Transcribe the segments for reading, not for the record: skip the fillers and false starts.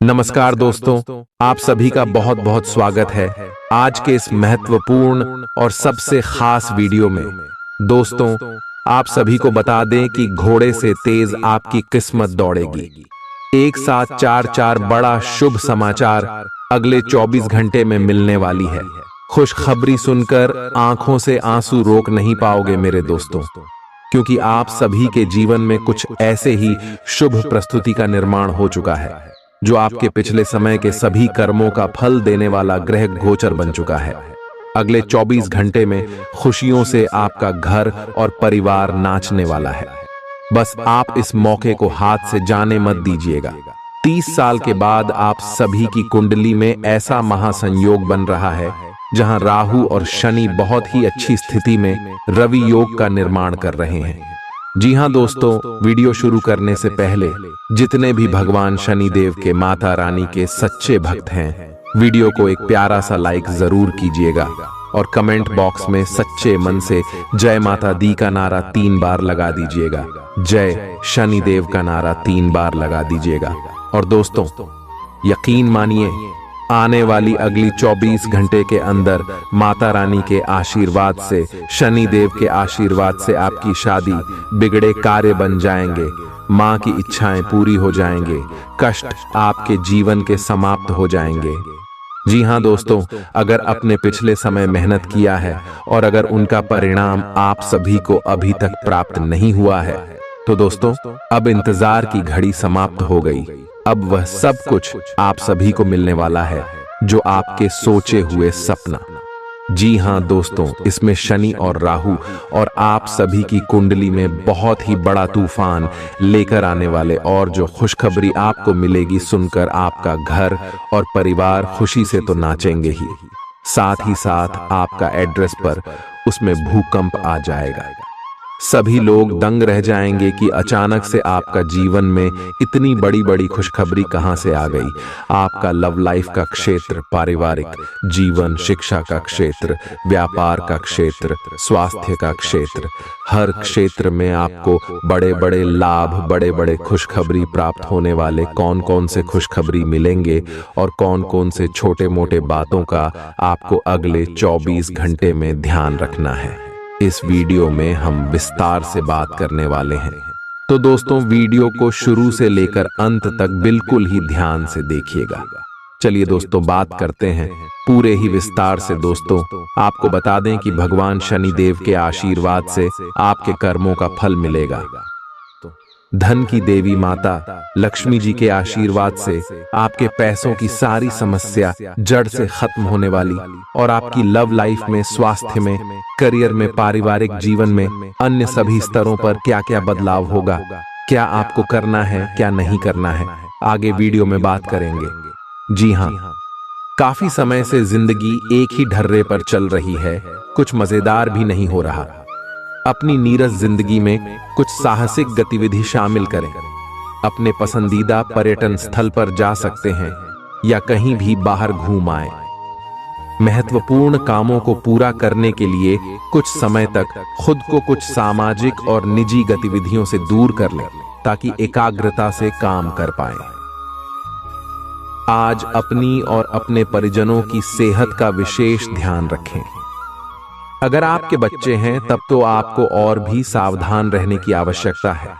नमस्कार दोस्तों, आप सभी का बहुत बहुत स्वागत है आज के इस महत्वपूर्ण और सबसे खास वीडियो में। दोस्तों, आप सभी को बता दें कि घोड़े से तेज आपकी किस्मत दौड़ेगी। एक साथ चार बड़ा शुभ समाचार अगले 24 घंटे में मिलने वाली है। खुशखबरी सुनकर आंखों से आंसू रोक नहीं पाओगे मेरे दोस्तों, क्योंकि आप सभी के जीवन में कुछ ऐसे ही शुभ प्रस्तुति का निर्माण हो चुका है जो आपके पिछले समय के सभी कर्मों का फल देने वाला ग्रह गोचर बन चुका है। अगले 24 घंटे में खुशियों से आपका घर और परिवार नाचने वाला है। बस आप इस मौके को हाथ से जाने मत दीजिएगा। 30 साल के बाद आप सभी की कुंडली में ऐसा महासंयोग बन रहा है जहां राहु और शनि बहुत ही अच्छी स्थिति में रवि योग का निर्माण कर रहे हैं। जी हां दोस्तों, वीडियो शुरू करने से पहले जितने भी भगवान शनिदेव के माता रानी के सच्चे भक्त हैं, वीडियो को एक प्यारा सा लाइक जरूर कीजिएगा और कमेंट बॉक्स में सच्चे मन से जय माता दी का नारा 3 बार लगा दीजिएगा। जय शनिदेव का नारा 3 बार लगा दीजिएगा। और दोस्तों, यकीन मानिए, आने वाली अगली 24 घंटे के अंदर माता रानी के आशीर्वाद से, शनिदेव के आशीर्वाद से आपकी शादी, बिगड़े कार्य बन जाएंगे, मां की इच्छाएं पूरी हो जाएंगे, कष्ट आपके जीवन के समाप्त हो जाएंगे। जी हां दोस्तों, अगर अपने पिछले समय मेहनत किया है और अगर उनका परिणाम आप सभी को अभी तक प्राप्त नहीं हुआ है, तो दोस्तों अब इंतजार की घड़ी समाप्त हो गई। अब वह सब कुछ आप सभी को मिलने वाला है जो आपके सोचे हुए सपना। जी हां दोस्तों, इसमें शनि और राहु और आप सभी की कुंडली में बहुत ही बड़ा तूफान लेकर आने वाले, और जो खुशखबरी आपको मिलेगी सुनकर आपका घर और परिवार खुशी से तो नाचेंगे ही, साथ ही साथ आपका एड्रेस पर उसमें भूकंप आ जाएगा। सभी लोग दंग रह जाएंगे कि अचानक से आपका जीवन में इतनी बड़ी बड़ी खुशखबरी कहां से आ गई। आपका लव लाइफ का क्षेत्र, पारिवारिक जीवन, शिक्षा का क्षेत्र, व्यापार का क्षेत्र, स्वास्थ्य का क्षेत्र, हर क्षेत्र में आपको बड़े बड़े लाभ, बड़े बड़े खुशखबरी प्राप्त होने वाले। कौन कौन से खुशखबरी मिलेंगे और कौन कौन से छोटे मोटे बातों का आपको अगले 24 घंटे में ध्यान रखना है, इस वीडियो में हम विस्तार से बात करने वाले हैं। तो दोस्तों, वीडियो को शुरू से लेकर अंत तक बिल्कुल ही ध्यान से देखिएगा। चलिए दोस्तों, बात करते हैं पूरे ही विस्तार से। दोस्तों, आपको बता दें कि भगवान शनिदेव के आशीर्वाद से आपके कर्मों का फल मिलेगा। धन की देवी माता लक्ष्मी जी के आशीर्वाद से आपके पैसों की सारी समस्या जड़ से खत्म होने वाली, और आपकी लव लाइफ में, स्वास्थ्य में, करियर में, पारिवारिक जीवन में, अन्य सभी स्तरों पर क्या क्या बदलाव होगा, क्या आपको करना है, क्या नहीं करना है, आगे वीडियो में बात करेंगे। जी हाँ, काफी समय से जिंदगी एक ही ढर्रे पर चल रही है, कुछ मजेदार भी नहीं हो रहा। अपनी नीरस जिंदगी में कुछ साहसिक गतिविधि शामिल करें। अपने पसंदीदा पर्यटन स्थल पर जा सकते हैं या कहीं भी बाहर घूम आए। महत्वपूर्ण कामों को पूरा करने के लिए कुछ समय तक खुद को कुछ सामाजिक और निजी गतिविधियों से दूर कर लें ताकि एकाग्रता से काम कर पाएं। आज अपनी और अपने परिजनों की सेहत का विशेष ध्यान रखें। अगर आपके बच्चे हैं तब तो आपको और भी सावधान रहने की आवश्यकता है।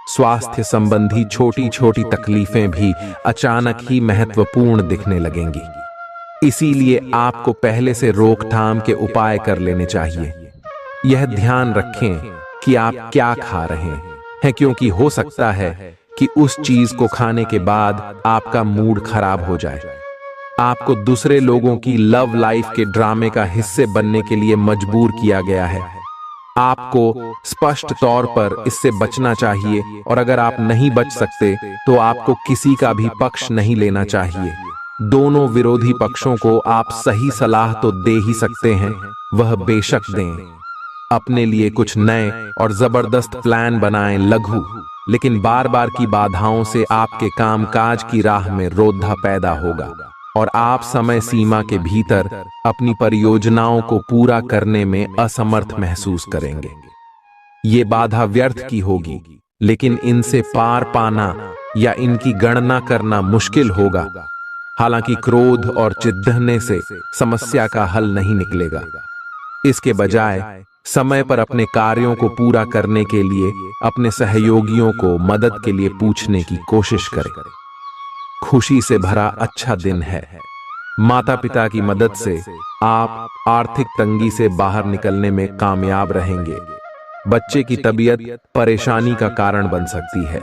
स्वास्थ्य संबंधी छोटी छोटी तकलीफें भी अचानक ही महत्वपूर्ण दिखने लगेंगी, इसीलिए आपको पहले से रोकथाम के उपाय कर लेने चाहिए। यह ध्यान रखें कि आप क्या खा रहे हैं, क्योंकि हो सकता है कि उस चीज को खाने के बाद आपका मूड खराब हो जाए। आपको दूसरे लोगों की लव लाइफ के ड्रामे का हिस्से बनने के लिए मजबूर किया गया है। आपको स्पष्ट तौर पर इससे बचना चाहिए, और अगर आप नहीं बच सकते तो आपको किसी का भी पक्ष नहीं लेना चाहिए। दोनों विरोधी पक्षों को आप सही सलाह तो दे ही सकते हैं, वह बेशक दें। अपने लिए कुछ नए और जबरदस्त प्लान बनाएं, लघु लेकिन बार बार की बाधाओं से आपके कामकाज की राह में रोधा पैदा होगा, और आप समय सीमा के भीतर अपनी परियोजनाओं को पूरा करने में असमर्थ महसूस करेंगे। ये बाधा व्यर्थ की होगी, लेकिन इनसे पार पाना या इनकी गणना करना मुश्किल होगा। हालांकि क्रोध और चिढ़ने से समस्या का हल नहीं निकलेगा। इसके बजाय समय पर अपने कार्यों को पूरा करने के लिए अपने सहयोगियों को मदद के लिए पूछने की कोशिश करें। खुशी से भरा अच्छा दिन है। माता पिता की मदद से आप आर्थिक तंगी से बाहर निकलने में कामयाब रहेंगे। बच्चे की तबीयत परेशानी का कारण बन सकती है।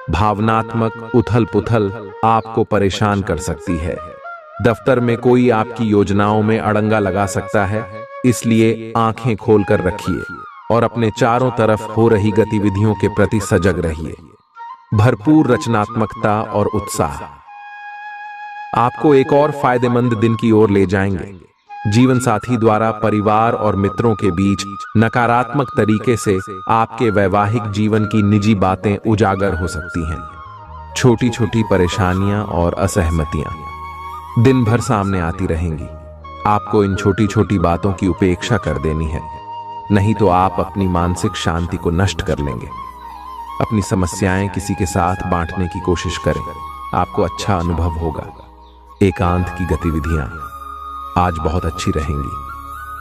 भावनात्मक उथल पुथल आपको परेशान कर सकती है। दफ्तर में कोई आपकी योजनाओं में अड़ंगा लगा सकता है, इसलिए आंखें खोलकर रखिए और अपने चारों तरफ हो रही गतिविधियों के प्रति सजग रहिए। भरपूर रचनात्मकता और उत्साह आपको एक और फायदेमंद दिन की ओर ले जाएंगे। जीवन साथी द्वारा परिवार और मित्रों के बीच नकारात्मक तरीके से आपके वैवाहिक जीवन की निजी बातें उजागर हो सकती हैं। छोटी छोटी परेशानियां और असहमतियां दिन भर सामने आती रहेंगी। आपको इन छोटी छोटी बातों की उपेक्षा कर देनी है, नहीं तो आप अपनी मानसिक शांति को नष्ट कर लेंगे। अपनी समस्याएं किसी के साथ बांटने की कोशिश करें, आपको अच्छा अनुभव होगा। एकांत की गतिविधियां आज बहुत अच्छी रहेंगी।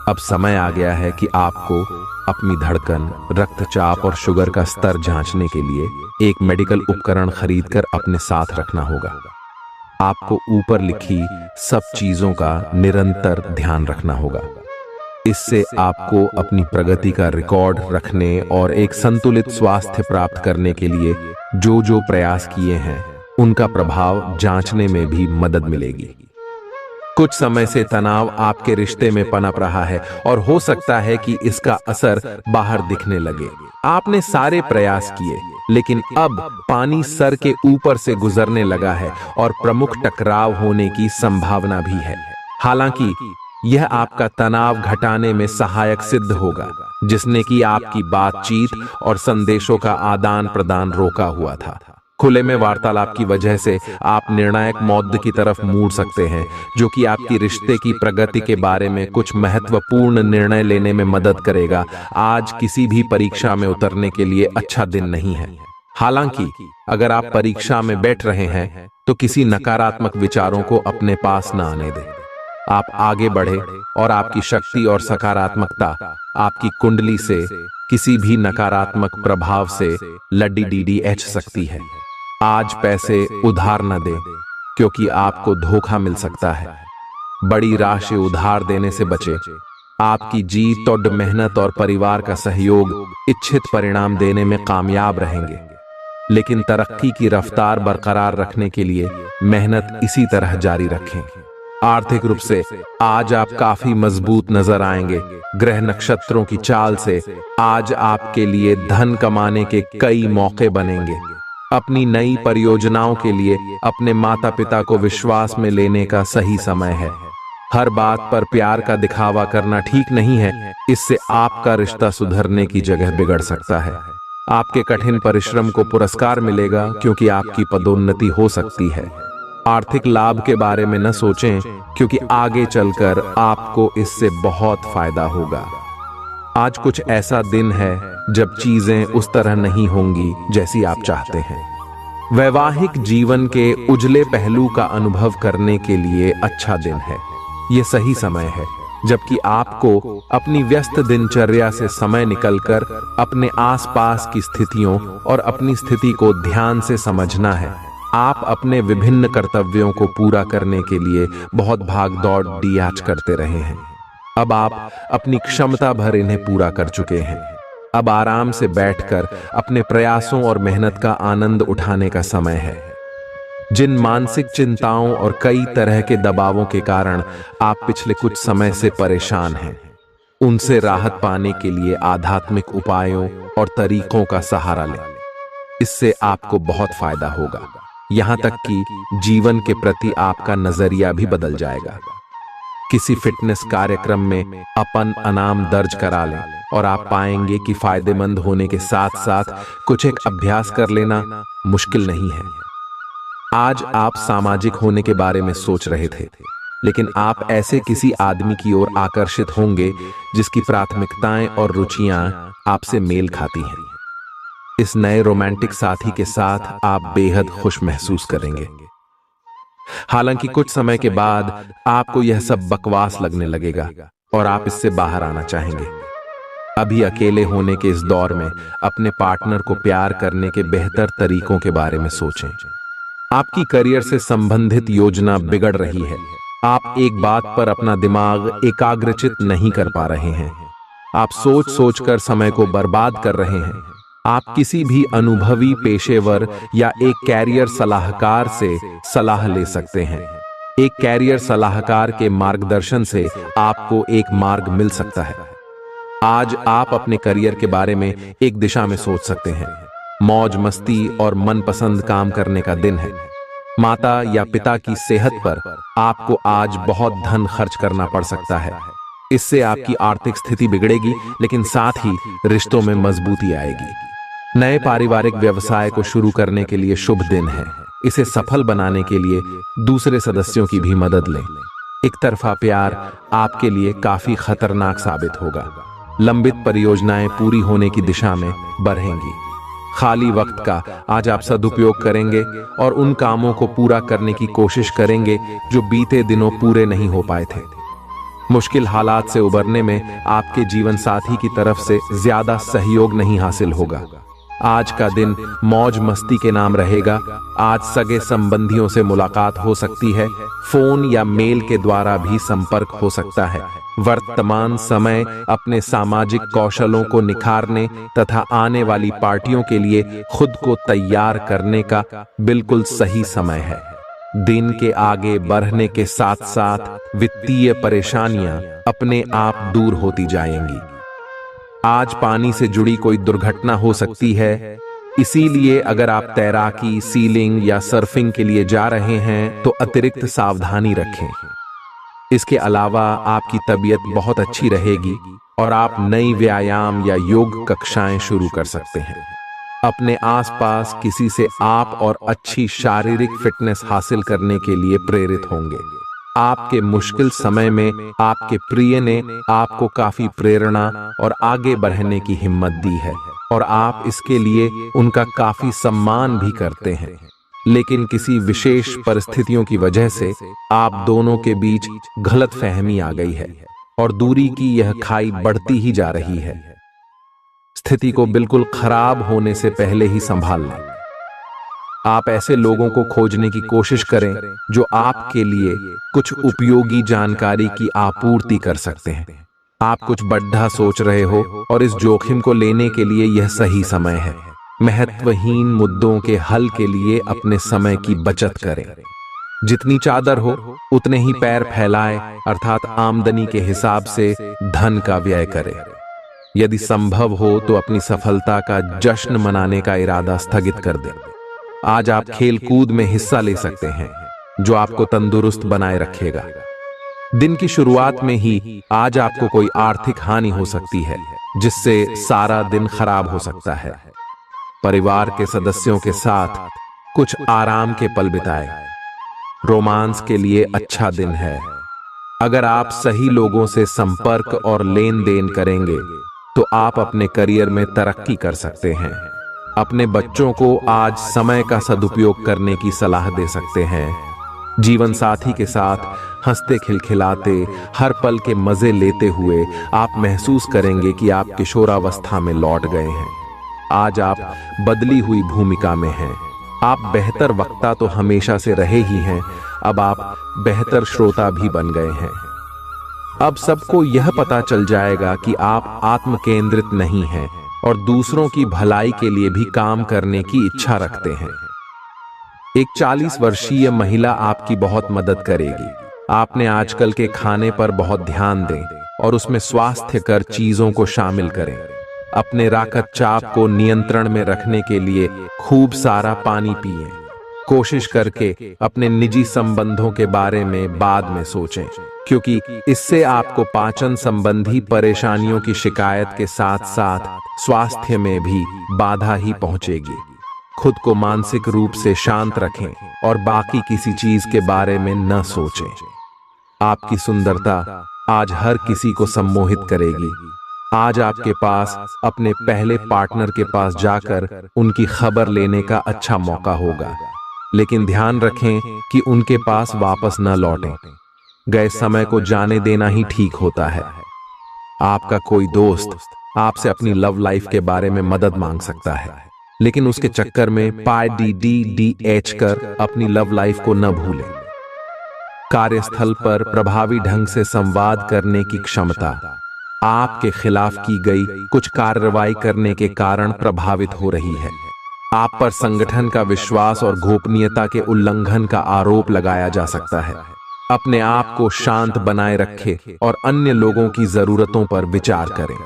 अब समय आ गया है कि आपको अपनी धड़कन, रक्तचाप और शुगर का स्तर जांचने के लिए एक मेडिकल उपकरण खरीदकर अपने साथ रखना होगा। आपको ऊपर लिखी सब चीजों का निरंतर ध्यान रखना होगा। इससे आपको अपनी प्रगति का रिकॉर्ड रखने और एक संतुलित स्वास्थ्य प्राप्त करने के लिए जो प्रयास किए हैं उनका प्रभाव जांचने में भी मदद मिलेगी। कुछ समय से तनाव आपके रिश्ते में पनप रहा है और हो सकता है कि इसका असर बाहर दिखने लगे। आपने सारे प्रयास किए, लेकिन अब पानी सर के ऊपर से गुजरने लगा है और प्रमुख टकराव होने की संभावना भी है। हालांकि यह आपका तनाव घटाने में सहायक सिद्ध होगा, जिसने कि आपकी बातचीत और संदेशों का आदान प्रदान रोका हुआ था। खुले में वार्तालाप की वजह से आप निर्णायक मौद्द की तरफ मुड़ सकते हैं, जो कि आपकी रिश्ते की प्रगति के बारे में कुछ महत्वपूर्ण निर्णय लेने में मदद करेगा। आज किसी भी परीक्षा में उतरने के लिए अच्छा दिन नहीं है। हालांकि अगर आप परीक्षा में बैठ रहे हैं तो किसी नकारात्मक विचारों को अपने पास न आने दें। आप आगे बढ़े और आपकी शक्ति और सकारात्मकता आपकी कुंडली से किसी भी नकारात्मक प्रभाव से लड़ी सकती है। आज पैसे उधार न दें, क्योंकि आपको धोखा मिल सकता है। बड़ी राशि उधार देने से बचें। आपकी जीत और मेहनत और परिवार का सहयोग इच्छित परिणाम देने में कामयाब रहेंगे, लेकिन तरक्की की रफ्तार बरकरार रखने के लिए मेहनत इसी तरह जारी रखें। आर्थिक रूप से आज आप काफी मजबूत नजर आएंगे। ग्रह नक्षत्रों की चाल से आज आपके लिए धन कमाने के कई मौके बनेंगे। अपनी नई परियोजनाओं के लिए अपने माता पिता को विश्वास में लेने का सही समय है। हर बात पर प्यार का दिखावा करना ठीक नहीं है, इससे आपका रिश्ता सुधरने की जगह बिगड़ सकता है। आपके कठिन परिश्रम को पुरस्कार मिलेगा, क्योंकि आपकी पदोन्नति हो सकती है। आर्थिक लाभ के बारे में न सोचें, क्योंकि आगे चलकर आपको इससे बहुत फायदा होगा। आज कुछ ऐसा दिन है जब चीजें उस तरह नहीं होंगी जैसी आप चाहते हैं। वैवाहिक जीवन के उजले पहलू का अनुभव करने के लिए अच्छा दिन है। यह सही समय है जबकि आपको अपनी व्यस्त दिनचर्या से समय निकलकर अपने आसपास की स्थितियों और अपनी स्थिति को ध्यान से समझना है। आप अपने विभिन्न कर्तव्यों को पूरा करने के लिए बहुत भाग दौड़ आज करते रहे हैं। अब आप अपनी क्षमता भर इन्हें पूरा कर चुके हैं। अब आराम से बैठकर अपने प्रयासों और मेहनत का आनंद उठाने का समय है। जिन मानसिक चिंताओं और कई तरह के दबावों के कारण आप पिछले कुछ समय से परेशान हैं, उनसे राहत पाने के लिए आध्यात्मिक उपायों और तरीकों का सहारा लें। इससे आपको बहुत फायदा होगा। यहां तक कि जीवन के प्रति आपका नजरिया भी बदल जाएगा। किसी फिटनेस कार्यक्रम में अपन इनाम दर्ज करा लें और आप पाएंगे कि फायदेमंद होने के साथ साथ कुछ एक अभ्यास कर लेना मुश्किल नहीं है। आज आप सामाजिक होने के बारे में सोच रहे थे, लेकिन आप ऐसे किसी आदमी की ओर आकर्षित होंगे जिसकी प्राथमिकताएं और रुचियां आपसे मेल खाती हैं। इस नए रोमांटिक साथी के साथ आप बेहद खुश महसूस करेंगे। हालांकि कुछ समय के बाद आपको यह सब बकवास लगने लगेगा और आप इससे बाहर आना चाहेंगे। अभी अकेले होने के इस दौर में अपने पार्टनर को प्यार करने के बेहतर तरीकों के बारे में सोचें। आपकी करियर से संबंधित योजना बिगड़ रही है। आप एक बात पर अपना दिमाग एकाग्रचित नहीं कर पा रहे हैं। आप सोच सोचकर समय को बर्बाद कर रहे हैं। आप किसी भी अनुभवी पेशेवर या एक कैरियर सलाहकार से सलाह ले सकते हैं। एक कैरियर सलाहकार के मार्गदर्शन से आपको एक मार्ग मिल सकता है। आज आप अपने करियर के बारे में एक दिशा में सोच सकते हैं। मौज मस्ती और मनपसंद काम करने का दिन है। माता या पिता की सेहत पर आपको आज बहुत धन खर्च करना पड़ सकता है। इससे आपकी आर्थिक स्थिति बिगड़ेगी, लेकिन साथ ही रिश्तों में मजबूती आएगी। नए पारिवारिक व्यवसाय को शुरू करने के लिए शुभ दिन है। इसे सफल बनाने के लिए दूसरे सदस्यों की भी मदद लें। एक तरफा प्यार आपके लिए काफी खतरनाक साबित होगा। लंबित परियोजनाएं पूरी होने की दिशा में बढ़ेंगी। खाली वक्त का आज आप सदुपयोग करेंगे और उन कामों को पूरा करने की कोशिश करेंगे जो बीते दिनों पूरे नहीं हो पाए थे। मुश्किल हालात से उबरने में आपके जीवन साथी की तरफ से ज्यादा सहयोग नहीं हासिल होगा। आज का दिन मौज मस्ती के नाम रहेगा। आज सगे संबंधियों से मुलाकात हो सकती है। फोन या मेल के द्वारा भी संपर्क हो सकता है। वर्तमान समय अपने सामाजिक कौशलों को निखारने तथा आने वाली पार्टियों के लिए खुद को तैयार करने का बिल्कुल सही समय है। दिन के आगे बढ़ने के साथ साथ वित्तीय परेशानियां अपने आप दूर होती जाएंगी। आज पानी से जुड़ी कोई दुर्घटना हो सकती है, इसीलिए अगर आप तैराकी, सीलिंग या सर्फिंग के लिए जा रहे हैं तो अतिरिक्त सावधानी रखें। इसके अलावा आपकी तबीयत बहुत अच्छी रहेगी और आप नई व्यायाम या योग कक्षाएं शुरू कर सकते हैं। अपने आसपास किसी से आप और अच्छी शारीरिक फिटनेस हासिल करने के लिए प्रेरित होंगे। आपके मुश्किल समय में आपके प्रिय ने आपको काफी प्रेरणा और आगे बढ़ने की हिम्मत दी है और आप इसके लिए उनका काफी सम्मान भी करते हैं। लेकिन किसी विशेष परिस्थितियों की वजह से आप दोनों के बीच गलतफहमी आ गई है और दूरी की यह खाई बढ़ती ही जा रही है। स्थिति को बिल्कुल खराब होने से पहले ही संभाल लें। आप ऐसे लोगों को खोजने की कोशिश करें जो आपके लिए कुछ उपयोगी जानकारी की आपूर्ति कर सकते हैं। आप कुछ बड़ा सोच रहे हो और इस जोखिम को लेने के लिए यह सही समय है। महत्वहीन मुद्दों के हल के लिए अपने समय की बचत करें। जितनी चादर हो उतने ही पैर फैलाएं, अर्थात आमदनी के हिसाब से धन का व्यय करें। यदि संभव हो तो अपनी सफलता का जश्न मनाने का इरादा स्थगित कर दें। आज आप खेल कूद में हिस्सा ले सकते हैं जो आपको तंदुरुस्त बनाए रखेगा। दिन की शुरुआत में ही आज आपको कोई आर्थिक हानि हो सकती है जिससे सारा दिन खराब हो सकता है। परिवार के सदस्यों के साथ कुछ आराम के पल बिताएं। रोमांस के लिए अच्छा दिन है। अगर आप सही लोगों से संपर्क और लेन देन करेंगे तो आप अपने करियर में तरक्की कर सकते हैं। अपने बच्चों को आज समय का सदुपयोग करने की सलाह दे सकते हैं। जीवन साथी के साथ हंसते खिलखिलाते हर पल के मजे लेते हुए आप महसूस करेंगे कि आप किशोरावस्था में लौट गए हैं। आज आप बदली हुई भूमिका में हैं। आप बेहतर वक्ता तो हमेशा से रहे ही हैं, अब आप बेहतर श्रोता भी बन गए हैं। अब सबको यह पता चल जाएगा कि आप आत्म केंद्रित नहीं हैं और दूसरों की भलाई के लिए भी काम करने की इच्छा रखते हैं। एक 40 वर्षीय महिला आपकी बहुत मदद करेगी। आपने आजकल के खाने पर बहुत ध्यान दें और उसमें स्वास्थ्यकर चीजों को शामिल करें। अपने रक्तचाप को नियंत्रण में रखने के लिए खूब सारा पानी पिएं। कोशिश करके अपने निजी संबंधों के बारे में बाद में सोचें, क्योंकि इससे आपको पाचन संबंधी परेशानियों की शिकायत के साथ साथ स्वास्थ्य में भी बाधा ही पहुंचेगी। खुद को मानसिक रूप से शांत रखें और बाकी किसी चीज के बारे में न सोचें। आपकी सुंदरता आज हर किसी को सम्मोहित करेगी। आज आपके पास अपने पहले पार्टनर के पास जाकर उनकी खबर लेने का अच्छा मौका होगा, लेकिन ध्यान रखें कि उनके पास वापस न लौटें। गए समय को जाने देना ही ठीक होता है। आपका कोई दोस्त आपसे अपनी लव लाइफ के बारे में मदद मांग सकता है, लेकिन उसके चक्कर में PDDDH कर अपनी लव लाइफ को न भूलें। कार्यस्थल पर प्रभावी ढंग से संवाद करने की क्षमता आपके खिलाफ की गई कुछ कार्रवाई करने के कारण प्रभावित हो रही है। आप पर संगठन का विश्वास और गोपनीयता के उल्लंघन का आरोप लगाया जा सकता है। अपने आप को शांत बनाए रखें और अन्य लोगों की जरूरतों पर विचार करें।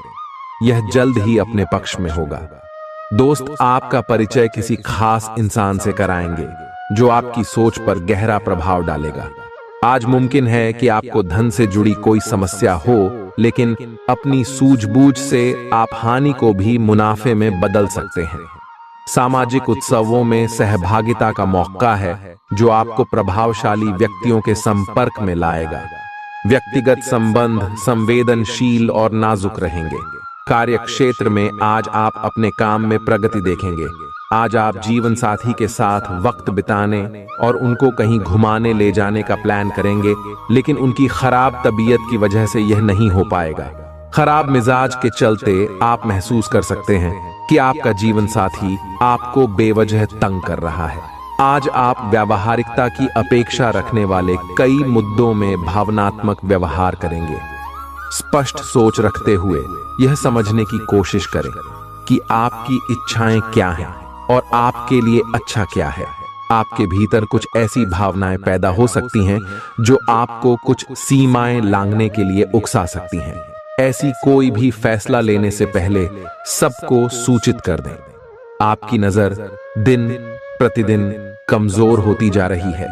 यह जल्द ही अपने पक्ष में होगा। दोस्त आपका परिचय किसी खास इंसान से कराएंगे जो आपकी सोच पर गहरा प्रभाव डालेगा। आज मुमकिन है कि आपको धन से जुड़ी कोई समस्या हो, लेकिन अपनी सूझबूझ से आप हानि को भी मुनाफे में बदल सकते हैं। सामाजिक उत्सवों में सहभागिता का मौका है जो आपको प्रभावशाली व्यक्तियों के संपर्क में लाएगा। व्यक्तिगत संबंध संवेदनशील और नाजुक रहेंगे। कार्य क्षेत्र में आज आप अपने काम में प्रगति देखेंगे। आज आप जीवन साथी के साथ वक्त बिताने और उनको कहीं घुमाने ले जाने का प्लान करेंगे, लेकिन उनकी खराब तबीयत की वजह से यह नहीं हो पाएगा। खराब मिजाज के चलते आप महसूस कर सकते हैं कि आपका जीवन साथी आपको बेवजह तंग कर रहा है। आज आप व्यावहारिकता की अपेक्षा रखने वाले कई मुद्दों में भावनात्मक व्यवहार करेंगे। स्पष्ट सोच रखते हुए यह समझने की कोशिश करें कि आपकी इच्छाएं क्या हैं और आपके लिए अच्छा क्या है। आपके भीतर कुछ ऐसी भावनाएं पैदा हो सकती हैं जो आपको कुछ सीमाएं लांघने के लिए उकसा सकती हैं। ऐसी कोई भी फैसला लेने से पहले सबको सूचित कर दें। आपकी नजर दिन प्रतिदिन कमजोर होती जा रही है।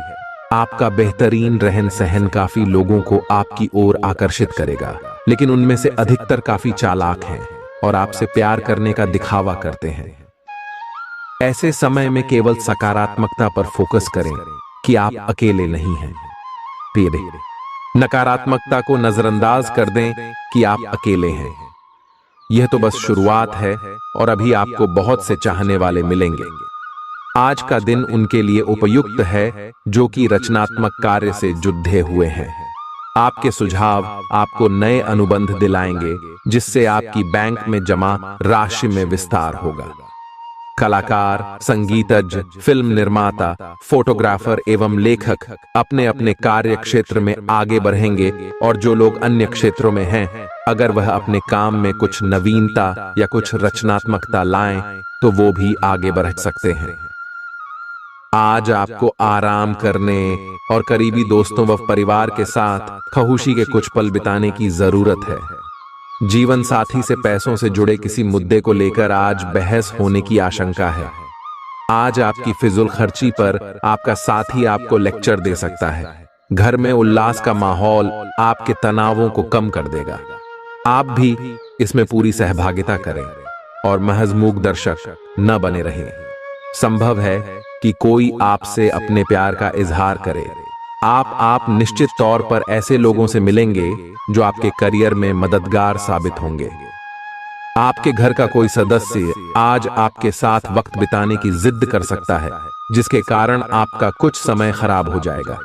आपका बेहतरीन रहन सहन काफी लोगों को आपकी ओर आकर्षित करेगा, लेकिन उनमें से अधिकतर काफी चालाक हैं और आपसे प्यार करने का दिखावा करते हैं। ऐसे समय में केवल सकारात्मकता पर फोकस करें कि आप अकेले नहीं हैं। नकारात्मकता को नजरअंदाज कर दें कि आप अकेले हैं। यह तो बस शुरुआत है और अभी आपको बहुत से चाहने वाले मिलेंगे। आज का दिन उनके लिए उपयुक्त है जो कि रचनात्मक कार्य से जुड़े हुए हैं। आपके सुझाव आपको नए अनुबंध दिलाएंगे, जिससे आपकी बैंक में जमा राशि में विस्तार होगा। कलाकार, संगीतज्ञ, फिल्म निर्माता, फोटोग्राफर एवं लेखक अपने अपने कार्य क्षेत्र में आगे बढ़ेंगे, और जो लोग अन्य क्षेत्रों में हैं, अगर वह अपने काम में कुछ नवीनता या कुछ रचनात्मकता लाएं, तो वो भी आगे बढ़ सकते हैं। आज आपको आराम करने और करीबी दोस्तों व परिवार के साथ खुशी के कुछ पल बिताने की जरूरत है। जीवन साथी से पैसों से जुड़े किसी मुद्दे को लेकर आज बहस होने की आशंका है। आज आपकी फिजूल खर्ची पर आपका साथी आपको लेक्चर दे सकता है। घर में उल्लास का माहौल आपके तनावों को कम कर देगा। आप भी इसमें पूरी सहभागिता करें और महज मूक दर्शक न बने रहें। संभव है कि कोई आपसे अपने प्यार का इजहार करे। आप निश्चित तौर पर ऐसे लोगों से मिलेंगे जो आपके करियर में मददगार साबित होंगे। आपके घर का कोई सदस्य आज आपके साथ वक्त बिताने की जिद कर सकता है, जिसके कारण आपका कुछ समय खराब हो जाएगा।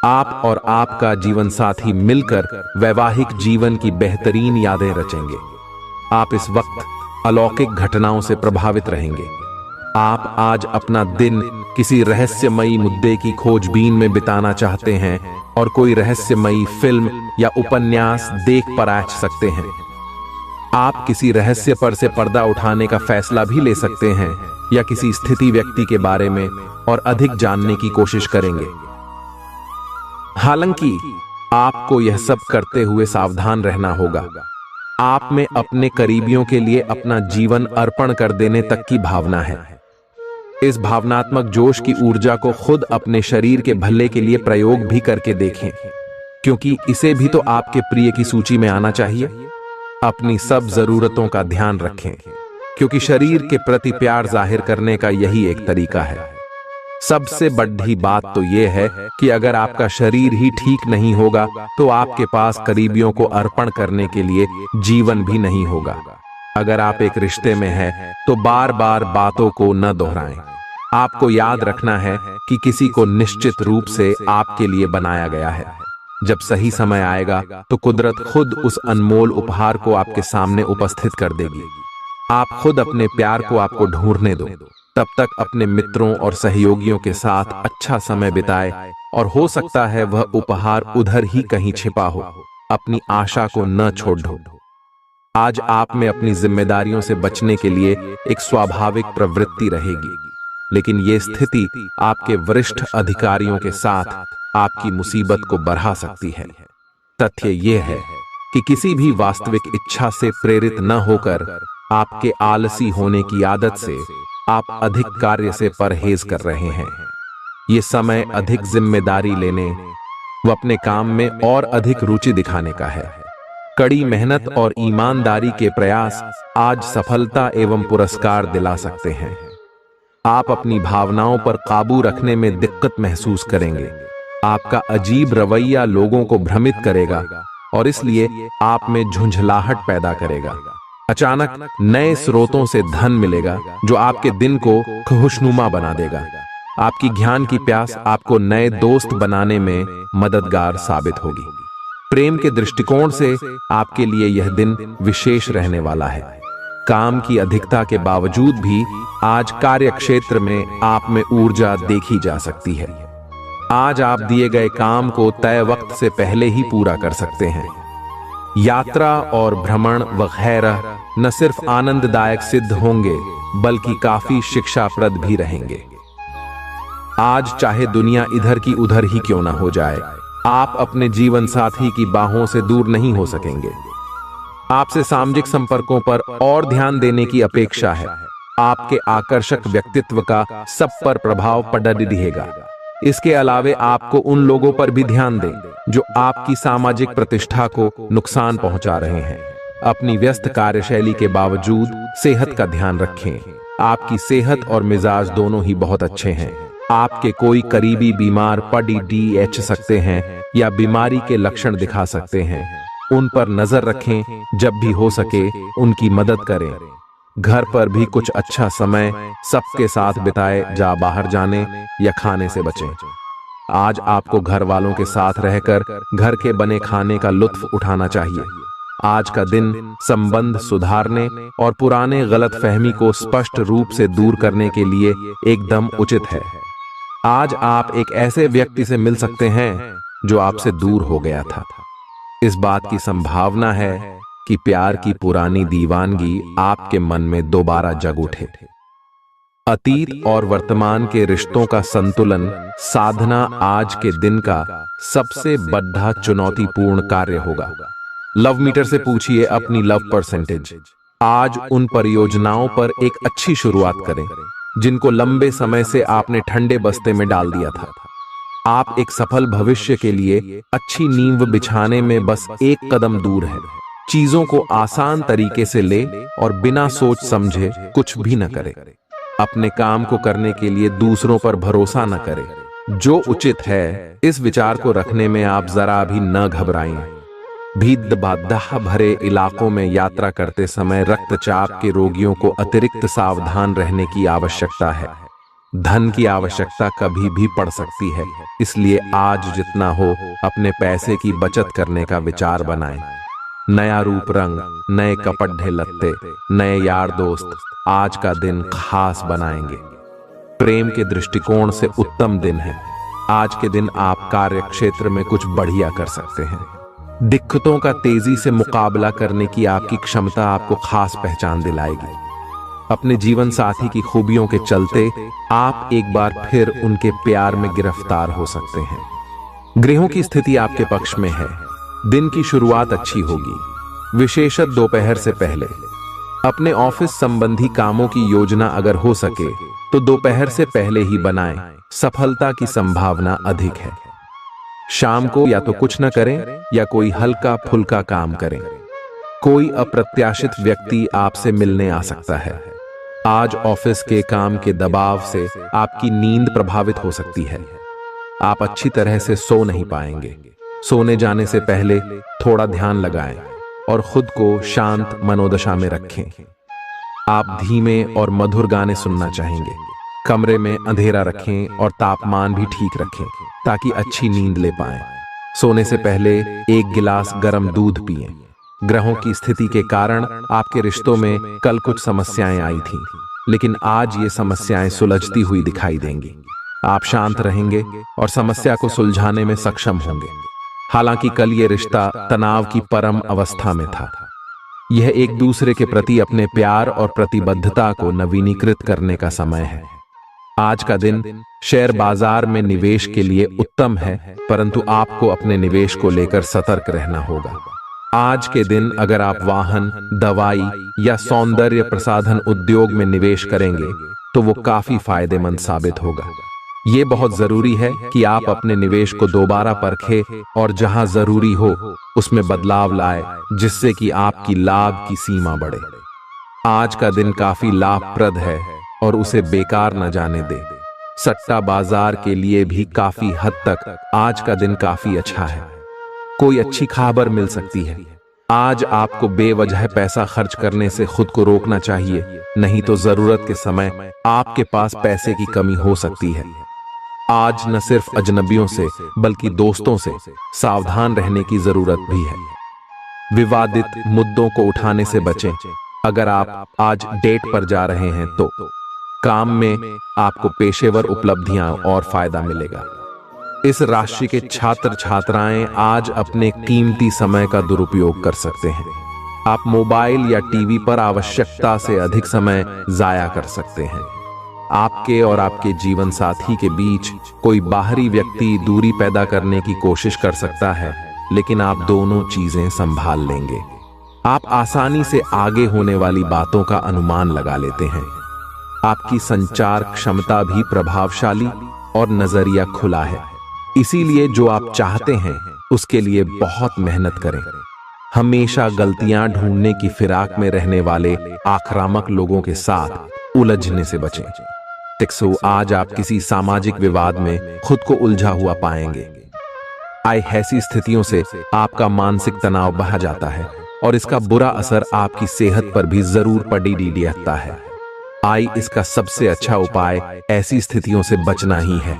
आप और आपका जीवन साथी मिलकर वैवाहिक जीवन की बेहतरीन यादें रचेंगे। आप इस वक्त अलौकिक घटनाओं से प्रभावित रहेंगे। आप आज अपना दिन किसी रहस्यमयी मुद्दे की खोजबीन में बिताना चाहते हैं और कोई रहस्यमयी फिल्म या उपन्यास देख पर आ सकते हैं। आप किसी रहस्य पर से पर्दा उठाने का फैसला भी ले सकते हैं या किसी स्थिति व्यक्ति के बारे में और अधिक जानने की कोशिश करेंगे। हालांकि आपको यह सब करते हुए सावधान रहना होगा। आप में अपने करीबियों के लिए अपना जीवन अर्पण कर देने तक की भावना है। इस भावनात्मक जोश की ऊर्जा को खुद अपने शरीर के भले के लिए प्रयोग भी करके देखें, क्योंकि इसे भी तो आपके प्रिय की सूची में आना चाहिए। अपनी सब जरूरतों का ध्यान रखें, क्योंकि शरीर के प्रति प्यार जाहिर करने का यही एक तरीका है। सबसे बड़ी बात तो यह है कि अगर आपका शरीर ही ठीक नहीं होगा तो आपके पास करीबियों को अर्पण करने के लिए जीवन भी नहीं होगा। अगर आप एक रिश्ते में हैं तो बार बार बातों को न दोहराएं। आपको याद रखना है कि किसी को निश्चित रूप से आपके लिए बनाया गया है। जब सही समय आएगा तो कुदरत खुद उस अनमोल उपहार को आपके सामने उपस्थित कर देगी। आप खुद अपने प्यार को आपको ढूंढने दो। तब तक अपने मित्रों और सहयोगियों के साथ अच्छा समय बिताए और हो सकता है वह उपहार उधर ही कहीं छिपा हो। अपनी आशा को न छोड़ दो। आज आप में अपनी जिम्मेदारियों से बचने के लिए एक स्वाभाविक प्रवृत्ति रहेगी, लेकिन यह स्थिति आपके वरिष्ठ अधिकारियों के साथ आपकी मुसीबत को बढ़ा सकती है। तथ्य यह है कि किसी भी वास्तविक इच्छा से प्रेरित न होकर आपके आलसी होने की आदत से आप अधिक कार्य से परहेज कर रहे हैं। ये समय अधिक जिम्मेदारी लेने व अपने काम में और अधिक रुचि दिखाने का है। कड़ी मेहनत और ईमानदारी के प्रयास आज सफलता एवं पुरस्कार दिला सकते हैं। आप अपनी भावनाओं पर काबू रखने में दिक्कत महसूस करेंगे। आपका अजीब रवैया लोगों को भ्रमित करेगा और इसलिए आप में झुंझलाहट पैदा करेगा। अचानक नए स्रोतों से धन मिलेगा जो आपके दिन को खुशनुमा बना देगा। आपकी ज्ञान की प्यास आपको नए दोस्त बनाने में मददगार साबित होगी। प्रेम के दृष्टिकोण से आपके लिए यह दिन विशेष रहने वाला है। काम की अधिकता के बावजूद भी आज कार्य क्षेत्र में आप में ऊर्जा देखी जा सकती है। आज आप दिए गए काम को तय वक्त से पहले ही पूरा कर सकते हैं। यात्रा और भ्रमण वगैरह न सिर्फ आनंददायक सिद्ध होंगे बल्कि काफी शिक्षाप्रद भी रहेंगे। आज चाहे दुनिया इधर की उधर ही क्यों ना हो जाए, आप अपने जीवन साथी की बाहों से दूर नहीं हो सकेंगे। आपसे सामाजिक संपर्कों पर और ध्यान देने की अपेक्षा है। आपके आकर्षक व्यक्तित्व का सब पर प्रभाव पड़ रहेगा। इसके अलावे आपको उन लोगों पर भी ध्यान दें जो आपकी सामाजिक प्रतिष्ठा को नुकसान पहुंचा रहे हैं। अपनी व्यस्त कार्यशैली के बावजूद सेहत का ध्यान रखें। आपकी सेहत और मिजाज दोनों ही बहुत अच्छे हैं। आपके कोई करीबी बीमार पड़ सकते हैं या बीमारी के लक्षण दिखा सकते हैं। उन पर नजर रखें। जब भी हो सके उनकी मदद करें। घर पर भी कुछ अच्छा समय सबके साथ बिताए। जा बाहर जाने या खाने से बचें। आज आपको घर वालों के साथ रहकर घर के बने खाने का लुत्फ उठाना चाहिए। आज का दिन संबंध सुधारने और पुराने गलतफहमी को स्पष्ट रूप से दूर करने के लिए एकदम उचित है। आज आप एक ऐसे व्यक्ति से मिल सकते हैं जो आपसे दूर हो गया था। इस बात की संभावना है कि प्यार की पुरानी दीवानगी आपके मन में दोबारा जग उठे। अतीत और वर्तमान के रिश्तों का संतुलन साधना आज के दिन का सबसे बड़ा चुनौतीपूर्ण कार्य होगा। लव मीटर से पूछिए अपनी लव परसेंटेज। आज उन परियोजनाओं पर एक अच्छी शुरुआत करें जिनको लंबे समय से आपने ठंडे बस्ते में डाल दिया था। आप एक सफल भविष्य के लिए अच्छी नींव बिछाने में बस एक कदम दूर है। चीजों को आसान तरीके से ले और बिना सोच समझे कुछ भी न करें। अपने काम को करने के लिए दूसरों पर भरोसा न करें। जो उचित है इस विचार को रखने में आप जरा भी न घबराएं। भीड़-भाड़ भरे इलाकों में यात्रा करते समय रक्तचाप के रोगियों को अतिरिक्त सावधान रहने की आवश्यकता है। धन की आवश्यकता कभी भी पड़ सकती है, इसलिए आज जितना हो अपने पैसे की बचत करने का विचार बनाएं। नया रूप रंग, नए कपड़े लत्ते, नए यार दोस्त आज का दिन खास बनाएंगे। प्रेम के दृष्टिकोण से उत्तम दिन है। आज के दिन आप कार्य क्षेत्र में कुछ बढ़िया कर सकते हैं। दिक्कतों का तेजी से मुकाबला करने की आपकी क्षमता आपको खास पहचान दिलाएगी। अपने जीवन साथी की खूबियों के चलते आप एक बार फिर उनके प्यार में गिरफ्तार हो सकते हैं। ग्रहों की स्थिति आपके पक्ष में है। दिन की शुरुआत अच्छी होगी, विशेषत दोपहर से पहले। अपने ऑफिस संबंधी कामों की योजना अगर हो सके तो दोपहर से पहले ही बनाएं। सफलता की संभावना अधिक है। शाम को या तो कुछ न करें या कोई हल्का फुल्का काम करें। कोई अप्रत्याशित व्यक्ति आपसे मिलने आ सकता है। आज ऑफिस के काम के दबाव से आपकी नींद प्रभावित हो सकती है। आप अच्छी तरह से सो नहीं पाएंगे। सोने जाने से पहले थोड़ा ध्यान लगाएं और खुद को शांत मनोदशा में रखें। आप धीमे और मधुर गाने सुनना चाहेंगे। कमरे में अंधेरा रखें और तापमान भी ठीक रखें ताकि अच्छी नींद ले पाएं। सोने से पहले 1 गिलास गर्म दूध पिएं। ग्रहों की स्थिति के कारण आपके रिश्तों में कल कुछ समस्याएं आई थीं, लेकिन आज ये समस्याएं सुलझती हुई दिखाई देंगी। आप शांत रहेंगे और समस्या को सुलझाने में सक्षम होंगे। हालांकि कल ये रिश्ता तनाव की परम अवस्था में था। यह एक दूसरे के प्रति अपने प्यार और प्रतिबद्धता को नवीनीकृत करने का समय है। आज का दिन शेयर बाजार में निवेश के लिए उत्तम है, परंतु आपको अपने निवेश को लेकर सतर्क रहना होगा। आज के दिन अगर आप वाहन, दवाई या सौंदर्य प्रसाधन उद्योग में निवेश करेंगे तो वो काफी फायदेमंद साबित होगा। ये बहुत जरूरी है कि आप अपने निवेश को दोबारा परखें और जहां जरूरी हो उसमें बदलाव लाए, जिससे कि आपकी लाभ की सीमा बढ़े। आज का दिन काफी लाभप्रद है और उसे बेकार न जाने दें। सट्टा बाजार के लिए भी काफी हद तक आज का दिन काफी अच्छा है। कोई अच्छी खबर मिल सकती है। आज आपको बेवजह पैसा खर्च करने से खुद को रोकना चाहिए, नहीं तो जरूरत के समय आपके पास पैसे की कमी हो सकती है। आज न सिर्फ अजनबियों से बल्कि दोस्तों से सावधान रहने की जरूरत भी है। विवादित मुद्दों को उठाने से बचें। अगर आप आज डेट पर जा रहे हैं तो काम में आपको पेशेवर उपलब्धियां और फायदा मिलेगा। इस राशि के छात्र छात्राएं आज अपने कीमती समय का दुरुपयोग कर सकते हैं। आप मोबाइल या टीवी पर आवश्यकता से अधिक समय जाया कर सकते हैं। आपके और आपके जीवन साथी के बीच कोई बाहरी व्यक्ति दूरी पैदा करने की कोशिश कर सकता है, लेकिन आप दोनों चीजें संभाल लेंगे। आप आसानी से आगे होने वाली बातों का अनुमान लगा लेते हैं। आपकी संचार क्षमता भी प्रभावशाली और नजरिया खुला है। इसीलिए जो आप चाहते हैं उसके लिए बहुत मेहनत करें। हमेशा गलतियां ढूंढने की फिराक में रहने वाले आक्रामक लोगों के साथ उलझने से बचें। टिक्सो, आज आप किसी सामाजिक विवाद में खुद को उलझा हुआ पाएंगे। ऐसी स्थितियों से आपका मानसिक तनाव बढ़ जाता है और इसका बुरा असर आपकी सेहत पर भी जरूर पड़ता है। इसका सबसे अच्छा उपाय ऐसी स्थितियों से बचना ही है,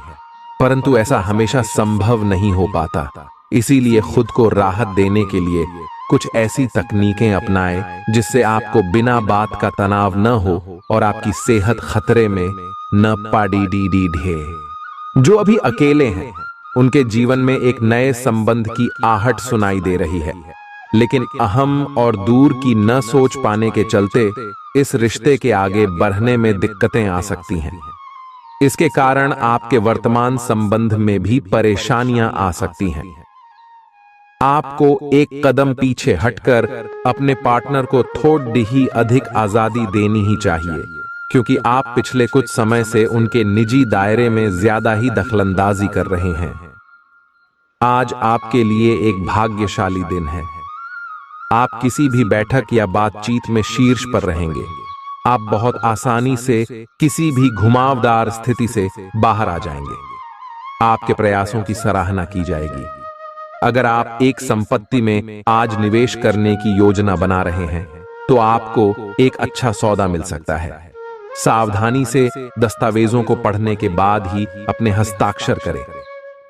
परंतु ऐसा हमेशा संभव नहीं हो पाता। इसीलिए खुद को राहत देने के लिए कुछ ऐसी तकनीकें अपनाएं जिससे आपको बिना बात का तनाव न हो और आपकी सेहत खतरे में न पड़े। जो अभी अकेले हैं उनके जीवन में एक नए संबंध की आहट सुनाई दे रही है, लेकिन अहम और दूर की न सोच पाने के चलते इस रिश्ते के आगे बढ़ने में दिक्कतें आ सकती हैं। इसके कारण आपके वर्तमान संबंध में भी परेशानियां आ सकती हैं। आपको एक कदम पीछे हटकर अपने पार्टनर को थोड़ी ही अधिक आजादी देनी ही चाहिए, क्योंकि आप पिछले कुछ समय से उनके निजी दायरे में ज्यादा ही दखलंदाजी कर रहे हैं। आज आपके लिए एक भाग्यशाली दिन है। आप किसी भी बैठक या बातचीत में शीर्ष पर रहेंगे। आप बहुत आसानी से किसी भी घुमावदार स्थिति से बाहर आ जाएंगे। आपके प्रयासों की सराहना की जाएगी। अगर आप एक संपत्ति में आज निवेश करने की योजना बना रहे हैं तो आपको एक अच्छा सौदा मिल सकता है। सावधानी से दस्तावेजों को पढ़ने के बाद ही अपने हस्ताक्षर करें।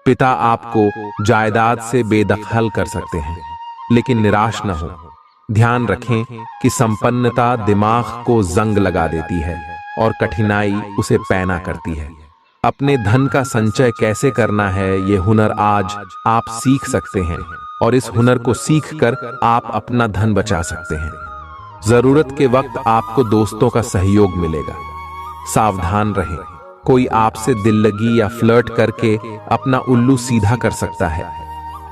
पिता आपको जायदाद से बेदखल कर सकते हैं, लेकिन निराश न हो। ध्यान रखें कि संपन्नता दिमाग को जंग लगा देती है और कठिनाई उसे पैना करती है। अपने धन का संचय कैसे करना है ये हुनर आज आप सीख सकते हैं और इस हुनर को सीखकर आप अपना धन बचा सकते हैं। जरूरत के वक्त आपको दोस्तों का सहयोग मिलेगा। सावधान रहें, कोई आपसे दिल लगी या फ्लर्ट करके अपना उल्लू सीधा कर सकता है।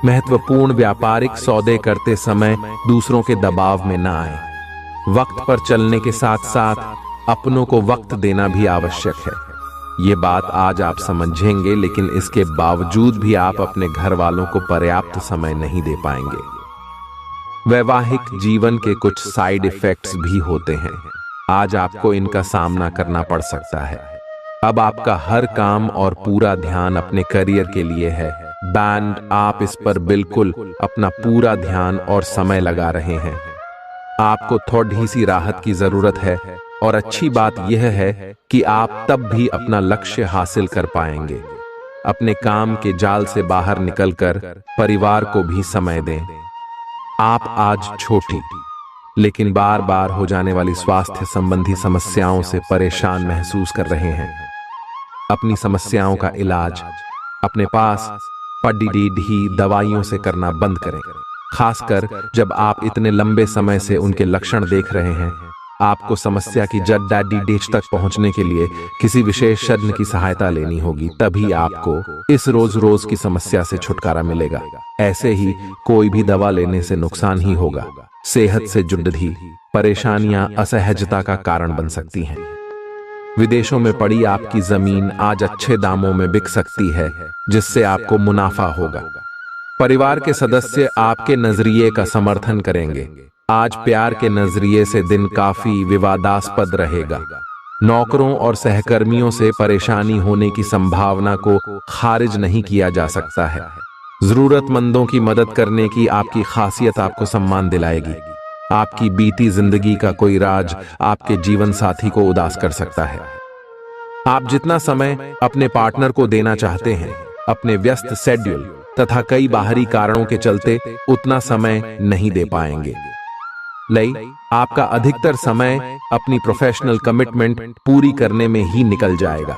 महत्वपूर्ण व्यापारिक सौदे करते समय दूसरों के दबाव में न आए। वक्त पर चलने के साथ साथ अपनों को वक्त देना भी आवश्यक है। ये बात आज आप समझेंगे, लेकिन इसके बावजूद भी आप अपने घर वालों को पर्याप्त समय नहीं दे पाएंगे। वैवाहिक जीवन के कुछ साइड इफेक्ट्स भी होते हैं। आज आपको इनका सामना करना पड़ सकता है। अब आपका हर काम और पूरा ध्यान अपने करियर के लिए है। बैंड, आप इस पर बिल्कुल अपना पूरा ध्यान और समय लगा रहे हैं। आपको थोड़ी सी राहत की जरूरत है और अच्छी बात यह है कि आप तब भी अपना लक्ष्य हासिल कर पाएंगे। अपने काम के जाल से बाहर निकलकर परिवार को भी समय दें। आप आज छोटी लेकिन बार बार हो जाने वाली स्वास्थ्य संबंधी समस्याओं से परेशान महसूस कर रहे हैं। अपनी समस्याओं का इलाज अपने पास पड़ी दवाइयों से करना बंद करें, खासकर जब आप इतने लंबे समय से उनके लक्षण देख रहे हैं। आपको समस्या की जड़ डेच तक पहुंचने के लिए किसी विशेषज्ञ की सहायता लेनी होगी, तभी आपको इस रोज रोज की समस्या से छुटकारा मिलेगा। ऐसे ही कोई भी दवा लेने से नुकसान ही होगा। सेहत से जुड़ी परेशानियां असहजता का कारण बन सकती हैं। विदेशों में पड़ी आपकी जमीन आज अच्छे दामों में बिक सकती है, जिससे आपको मुनाफा होगा। परिवार के सदस्य आपके नजरिए का समर्थन करेंगे। आज प्यार के नजरिए से दिन काफी विवादास्पद रहेगा। नौकरों और सहकर्मियों से परेशानी होने की संभावना को खारिज नहीं किया जा सकता है। जरूरतमंदों की मदद करने की आपकी खासियत आपको सम्मान दिलाएगी। आपकी बीती जिंदगी का कोई राज आपके जीवन साथी को उदास कर सकता है। आप जितना समय अपने पार्टनर को देना चाहते हैं, अपने व्यस्त शेड्यूल तथा कई बाहरी कारणों के चलते उतना समय नहीं दे पाएंगे। आपका अधिकतर समय अपनी प्रोफेशनल कमिटमेंट पूरी करने में ही निकल जाएगा।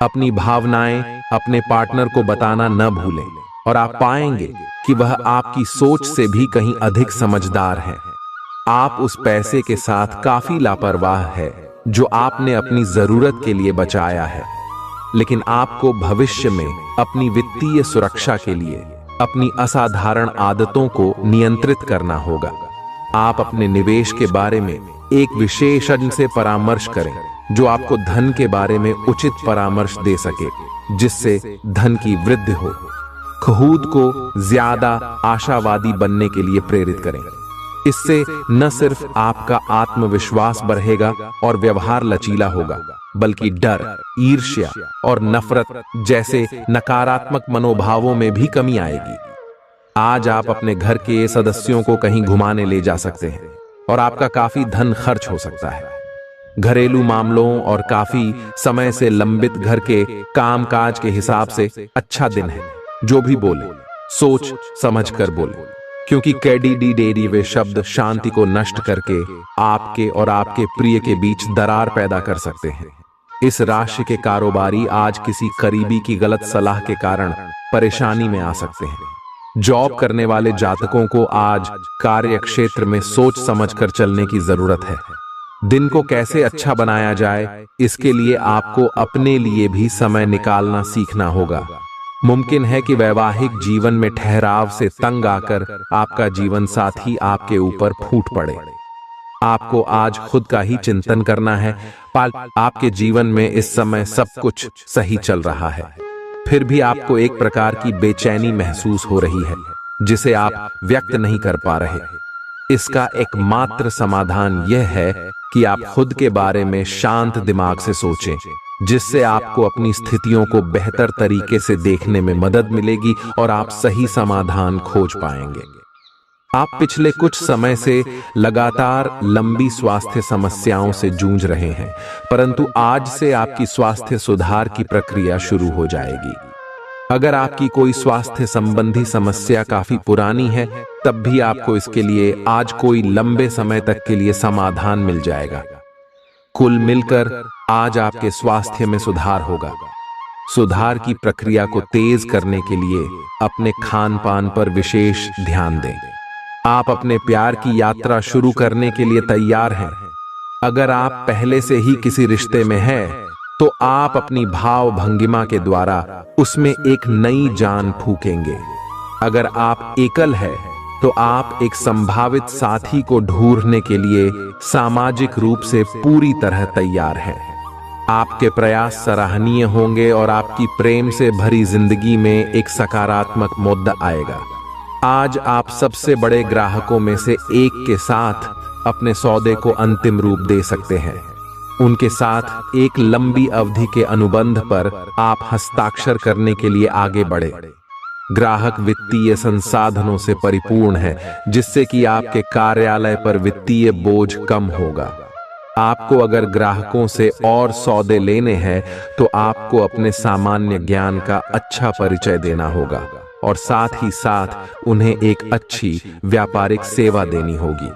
अपनी भावनाएं अपने पार्टनर को बताना न भूलें और आप पाएंगे कि वह आपकी सोच से भी कहीं अधिक समझदार है। आप उस पैसे के साथ काफी लापरवाह है जो आपने अपनी जरूरत के लिए बचाया है, लेकिन आपको भविष्य में अपनी वित्तीय सुरक्षा के लिए अपनी असाधारण आदतों को नियंत्रित करना होगा। आप अपने निवेश के बारे में एक विशेषज्ञ से परामर्श करें जो आपको धन के बारे में उचित परामर्श दे सके, जिससे धन की वृद्धि हो। खुद को ज्यादा आशावादी बनने के लिए प्रेरित करें। इससे न सिर्फ आपका आत्मविश्वास बढ़ेगा और व्यवहार लचीला होगा, बल्कि डर, ईर्ष्या और नफरत जैसे नकारात्मक मनोभावों में भी कमी आएगी। आज आप अपने घर के सदस्यों को कहीं घुमाने ले जा सकते हैं और आपका काफी धन खर्च हो सकता है। घरेलू मामलों और काफी समय से लंबित घर के कामकाज के हिसाब से अच्छा दिन है। जो भी बोले सोच समझ कर बोले, क्योंकि कैडी वे शब्द शांति को नष्ट करके आपके और आपके प्रिय के बीच दरार पैदा कर सकते हैं। इस राशि के कारोबारी आज किसी करीबी की गलत सलाह के कारण परेशानी में आ सकते हैं। जॉब करने वाले जातकों को आज कार्य क्षेत्र में सोच समझकर चलने की जरूरत है। दिन को कैसे अच्छा बनाया जाए, इसके लिए आपको अपने लिए भी समय निकालना सीखना होगा। मुमकिन है कि वैवाहिक जीवन में ठहराव से तंग आकर आपका जीवन साथी आपके ऊपर फूट पड़े। आपको आज खुद का ही चिंतन करना है। आपके जीवन में इस समय सब कुछ सही चल रहा है, फिर भी आपको एक प्रकार की बेचैनी महसूस हो रही है जिसे आप व्यक्त नहीं कर पा रहे। इसका एकमात्र समाधान यह है कि आप खुद के बारे में शांत दिमाग से सोचें, जिससे आपको अपनी स्थितियों को बेहतर तरीके से देखने में मदद मिलेगी और आप सही समाधान खोज पाएंगे। आप पिछले कुछ समय से लगातार लंबी स्वास्थ्य समस्याओं से जूझ रहे हैं, परंतु आज से आपकी स्वास्थ्य सुधार की प्रक्रिया शुरू हो जाएगी। अगर आपकी कोई स्वास्थ्य संबंधी समस्या काफी पुरानी है, तब भी आपको इसके लिए आज कोई लंबे समय तक के लिए समाधान मिल जाएगा। कुल मिलकर आज आपके स्वास्थ्य में सुधार होगा। सुधार की प्रक्रिया को तेज करने के लिए अपने खान पान पर विशेष ध्यान दें। आप अपने प्यार की यात्रा शुरू करने के लिए तैयार हैं। अगर आप पहले से ही किसी रिश्ते में हैं, तो आप अपनी भाव भंगिमा के द्वारा उसमें एक नई जान फूकेंगे। अगर आप एकल हैं, तो आप एक संभावित साथी को ढूंढने के लिए सामाजिक रूप से पूरी तरह तैयार हैं। आपके प्रयास सराहनीय होंगे और आपकी प्रेम से भरी जिंदगी में एक सकारात्मक मुद्दा आएगा। आज आप सबसे बड़े ग्राहकों में से एक के साथ अपने सौदे को अंतिम रूप दे सकते हैं। उनके साथ एक लंबी अवधि के अनुबंध पर आप हस्ताक्षर करने के लिए आगे बढ़े। ग्राहक वित्तीय संसाधनों से परिपूर्ण है, जिससे कि आपके कार्यालय पर वित्तीय बोझ कम होगा। आपको अगर ग्राहकों से और सौदे लेने हैं तो आपको अपने सामान्य ज्ञान का अच्छा परिचय देना होगा और साथ ही साथ उन्हें एक अच्छी व्यापारिक सेवा देनी होगी।